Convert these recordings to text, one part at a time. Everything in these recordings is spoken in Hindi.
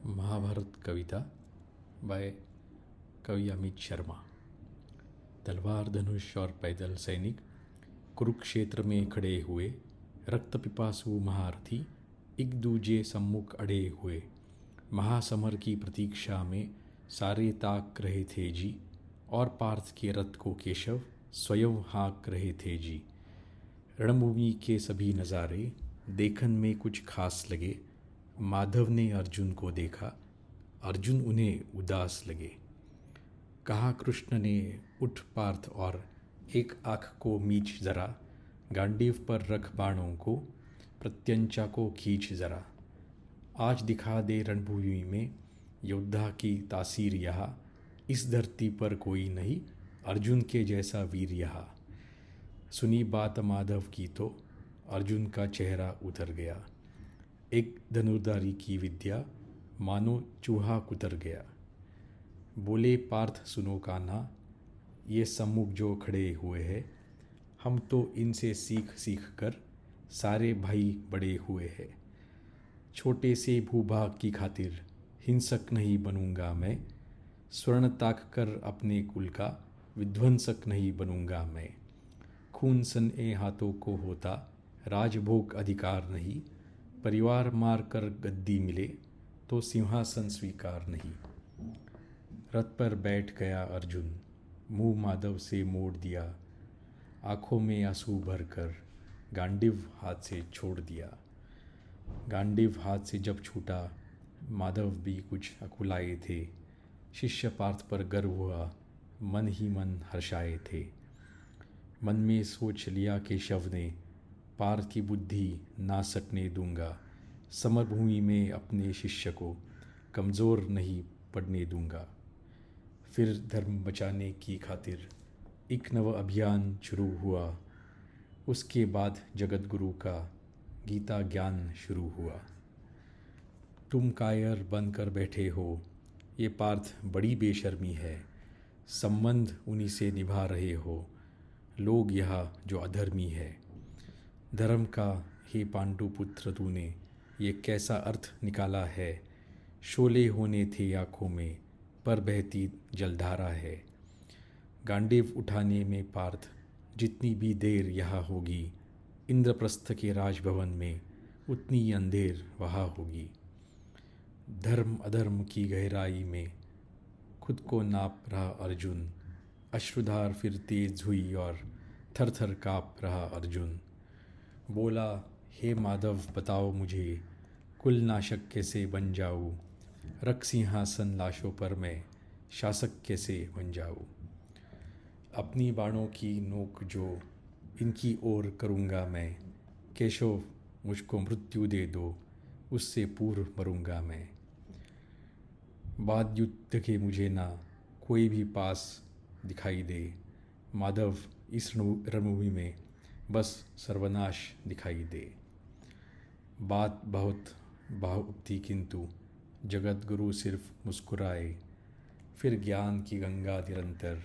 महाभारत कविता बाय कवि अमित शर्मा। तलवार, धनुष और पैदल सैनिक कुरुक्षेत्र में खड़े हुए, रक्त पिपासु महारथी एक दूजे सम्मुख अड़े हुए। महासमर की प्रतीक्षा में सारे ताक रहे थे जी, और पार्थ के रथ को केशव स्वयं हाँक रहे थे जी। रणभूमि के सभी नज़ारे देखन में कुछ खास लगे। माधव ने अर्जुन को देखा, अर्जुन उन्हें उदास लगे। कहा कृष्ण ने, उठ पार्थ और एक आँख को मीच जरा, गांडीव पर रख बाणों को, प्रत्यंचा को खींच जरा। आज दिखा दे रणभूमि में योद्धा की तासीर यहाँ, इस धरती पर कोई नहीं अर्जुन के जैसा वीर यहाँ। सुनी बात माधव की तो अर्जुन का चेहरा उतर गया। एक धनुर्धारी की विद्या मानो चूहा कुतर गया। बोले पार्थ सुनो कान्हा, ये सम्मुख जो खड़े हुए हैं, हम तो इनसे सीख सीख कर सारे भाई बड़े हुए हैं। छोटे से भूभाग की खातिर हिंसक नहीं बनूंगा मैं, स्वर्ण ताक कर अपने कुल का विध्वंसक नहीं बनूंगा मैं। खून सन ए हाथों को होता राजभोग अधिकार नहीं, परिवार मार कर गद्दी मिले तो सिंहासन स्वीकार नहीं। रथ पर बैठ गया अर्जुन, मुंह माधव से मोड़ दिया, आंखों में आंसू भर कर गांडीव हाथ से छोड़ दिया। गांडीव हाथ से जब छूटा माधव भी कुछ अकुलाए थे। शिष्य पार्थ पर गर्व हुआ, मन ही मन हर्षाए थे। मन में सोच लिया केशव ने, पार्थ की बुद्धि ना सकने दूंगा। समरभूमि में अपने शिष्य को कमज़ोर नहीं पड़ने दूंगा। फिर धर्म बचाने की खातिर एक नव अभियान शुरू हुआ। उसके बाद जगत गुरु का गीता ज्ञान शुरू हुआ। तुम कायर बनकर बैठे हो, ये पार्थ बड़ी बेशर्मी है। संबंध उन्हीं से निभा रहे हो, लोग यहाँ जो अधर्मी है। धर्म का हे पांडु पुत्र तूने ये कैसा अर्थ निकाला है। शोले होने थे आँखों में पर बहती जलधारा है। गांडीव उठाने में पार्थ जितनी भी देर यहाँ होगी, इंद्रप्रस्थ के राजभवन में उतनी अंधेर वहाँ होगी। धर्म अधर्म की गहराई में खुद को नाप रहा अर्जुन, अश्रुधार फिर तेज हुई और थर थर काँप रहा अर्जुन। बोला हे माधव बताओ मुझे, कुल नाशक कैसे बन जाऊँ, रख सिंहासन लाशों पर मैं शासक कैसे बन जाऊँ। अपनी बाणों की नोक जो इनकी ओर करूँगा मैं, केशव मुझको मृत्यु दे दो उससे पूर्व मरूँगा मैं। बाद युद्ध के मुझे ना कोई भी पास दिखाई दे, माधव इस रणभूमि में बस सर्वनाश दिखाई दे। बात बहुत भावुक थी किंतु जगत गुरु सिर्फ मुस्कुराए, फिर ज्ञान की गंगा निरंतर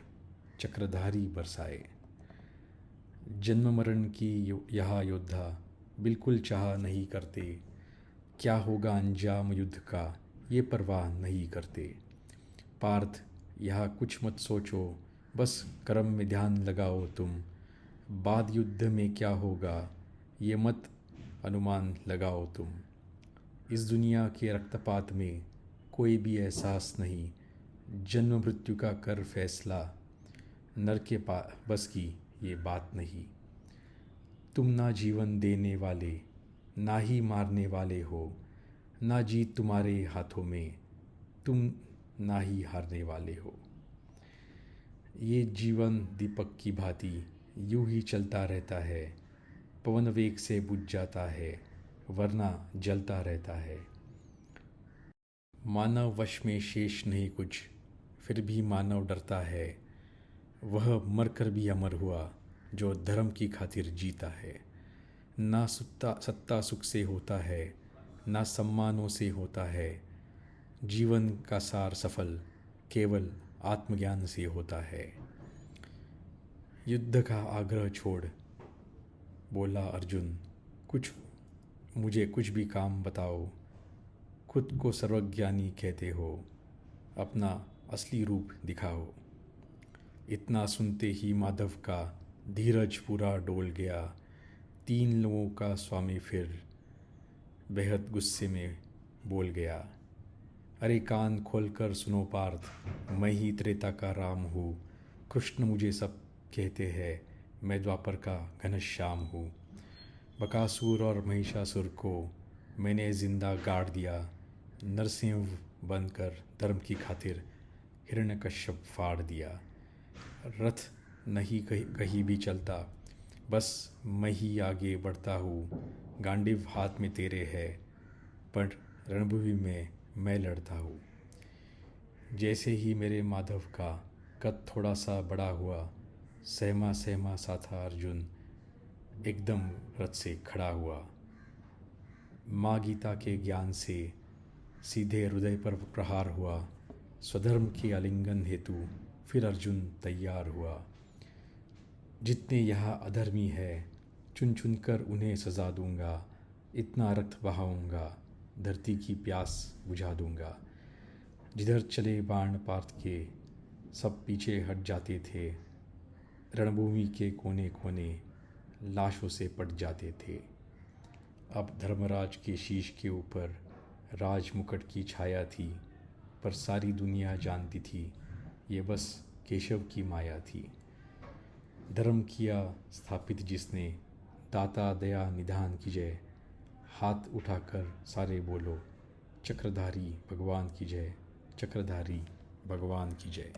चक्रधारी बरसाए। जन्म मरण की यह योद्धा बिल्कुल चाह नहीं करते, क्या होगा अंजाम युद्ध का ये परवाह नहीं करते। पार्थ यह कुछ मत सोचो, बस कर्म में ध्यान लगाओ तुम, बाद युद्ध में क्या होगा ये मत अनुमान लगाओ तुम। इस दुनिया के रक्तपात में कोई भी एहसास नहीं, जन्म मृत्यु का कर फैसला नर के बस की ये बात नहीं। तुम ना जीवन देने वाले ना ही मारने वाले हो, ना जीत तुम्हारे हाथों में, तुम ना ही हारने वाले हो। ये जीवन दीपक की भांति यूं ही चलता रहता है, पवन वेग से बुझ जाता है वरना जलता रहता है। मानव वश में शेष नहीं कुछ, फिर भी मानव डरता है, वह मरकर भी अमर हुआ जो धर्म की खातिर जीता है। ना सत्ता सुख से होता है, ना सम्मानों से होता है, जीवन का सार सफल केवल आत्मज्ञान से होता है। युद्ध का आग्रह छोड़, बोला अर्जुन, मुझे कुछ भी काम बताओ, खुद को सर्वज्ञानी कहते हो, अपना असली रूप दिखाओ। इतना सुनते ही माधव का धीरज पूरा डोल गया। 3 लोगों का स्वामी फिर बेहद गुस्से में बोल गया, अरे कान खोलकर सुनो पार्थ, मैं ही त्रेता का राम हूँ। कृष्ण मुझे सब कहते हैं, मैं द्वापर का घनश्याम हूँ। बकासुर और महिषासुर को मैंने जिंदा गाड़ दिया। नरसिंह बनकर धर्म की खातिर हिरण्यकश्यप फाड़ दिया। रथ नहीं कहीं भी चलता, बस मैं ही आगे बढ़ता हूँ। गांडीव हाथ में तेरे है, पर रणभूमि में मैं लड़ता हूँ। जैसे ही मेरे माधव का कद थोड़ा सा बड़ा हुआ, सहमा सहमा सा था अर्जुन, एकदम रथ से खड़ा हुआ। माँ गीता के ज्ञान से सीधे हृदय पर प्रहार हुआ। स्वधर्म के आलिंगन हेतु फिर अर्जुन तैयार हुआ। जितने यहाँ अधर्मी है, चुन चुन कर उन्हें सजा दूंगा। इतना रक्त बहाऊंगा, धरती की प्यास बुझा दूंगा। जिधर चले बाण पार्थ के, सब पीछे हट जाते थे। रणभूमि के कोने कोने लाशों से पट जाते थे। अब धर्मराज के शीश के ऊपर राज मुकुट की छाया थी, पर सारी दुनिया जानती थी ये बस केशव की माया थी। धर्म किया स्थापित जिसने, दाता दया निधान की जय। हाथ उठाकर सारे बोलो, चक्रधारी भगवान की जय, चक्रधारी भगवान की जय।